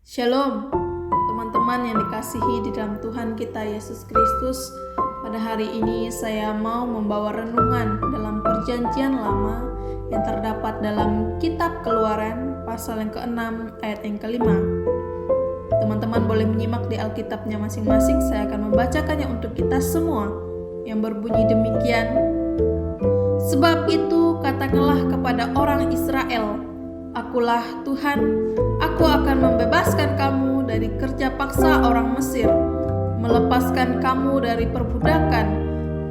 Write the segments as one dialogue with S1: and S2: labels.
S1: Shalom, teman-teman yang dikasihi di dalam Tuhan kita Yesus Kristus. Pada hari ini saya mau membawa renungan dalam Perjanjian Lama yang terdapat dalam Kitab Keluaran pasal yang ke-6 ayat yang ke-5. Teman-teman boleh menyimak di Alkitabnya masing-masing. Saya akan membacakannya untuk kita semua, yang berbunyi demikian. Sebab itu katakanlah kepada orang Israel, Akulah Tuhan, aku akan membebaskan kamu dari kerja paksa orang Mesir, melepaskan kamu dari perbudakan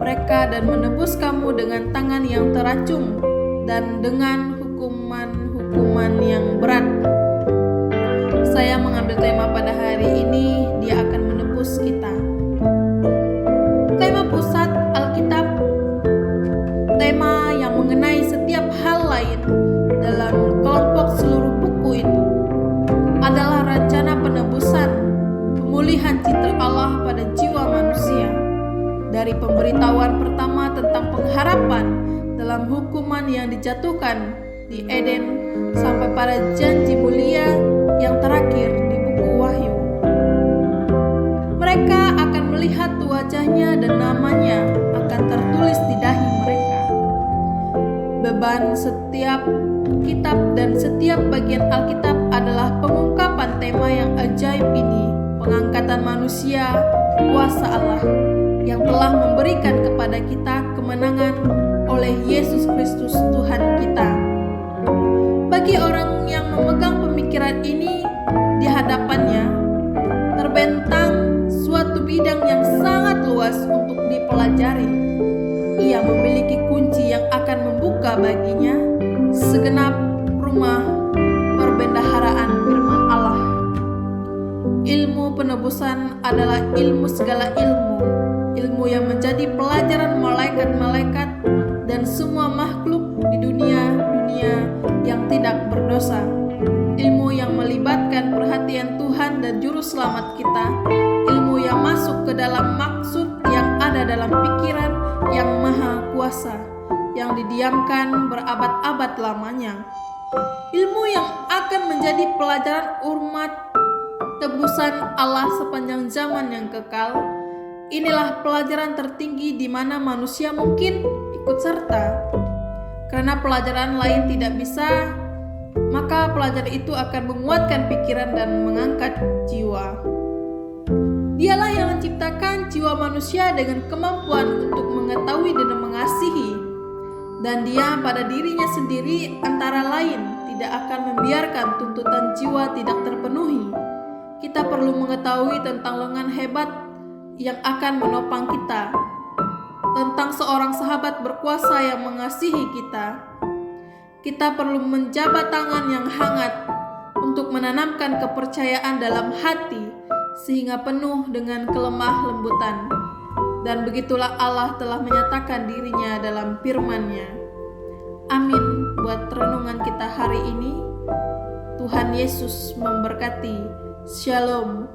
S1: mereka dan menebus kamu dengan tangan yang teracung dan dengan hukuman yang berat. Saya mengambil tema pada hari ini, Dia akan menebus kita. Tema pusat Alkitab, tema yang mengenai setiap hal lain dalam kelompok seluruh buku itu adalah rencana penebusan, pemulihan citra Allah pada jiwa manusia. Dari pemberitahuan pertama tentang pengharapan dalam hukuman yang dijatuhkan di Eden sampai pada janji mulia yang terakhir di buku Wahyu. Mereka akan melihat wajahnya dan namanya akan tertulis di dahi mereka. Beban setiap kitab dan setiap bagian Alkitab adalah pengungkapan tema yang ajaib ini, pengangkatan manusia, kuasa Allah yang telah memberikan kepada kita kemenangan oleh Yesus Kristus Tuhan kita. Bagi orang yang memegang pemikiran ini, di hadapannya terbentang suatu bidang yang sangat luas untuk dipelajari. Ia memiliki kunci yang akan membuka baginya segenap rumah perbendaharaan firman Allah. Ilmu penebusan adalah ilmu segala ilmu yang menjadi pelajaran malaikat-malaikat dan semua makhluk di dunia yang tidak berdosa. Ilmu yang melibatkan perhatian Tuhan dan juru selamat kita, ilmu yang masuk ke dalam maksud yang ada dalam pikiran yang maha kuasa, yang didiamkan berabad-abad lamanya. Ilmu yang akan menjadi pelajaran umat tebusan Allah sepanjang zaman yang kekal. Inilah pelajaran tertinggi di mana manusia mungkin ikut serta. Karena pelajaran lain tidak bisa, maka pelajaran itu akan menguatkan pikiran dan mengangkat jiwa. Dialah yang menciptakan jiwa manusia dengan kemampuan untuk mengetahui dan mengasihi. Dan Dia pada dirinya sendiri antara lain tidak akan membiarkan tuntutan jiwa tidak terpenuhi. Kita perlu mengetahui tentang lengan hebat yang akan menopang kita, tentang seorang sahabat berkuasa yang mengasihi kita. Kita perlu menjabat tangan yang hangat untuk menanamkan kepercayaan dalam hati sehingga penuh dengan kelemah lembutan. Dan begitulah Allah telah menyatakan dirinya dalam firman-Nya. Amin buat renungan kita hari ini. Tuhan Yesus memberkati. Shalom.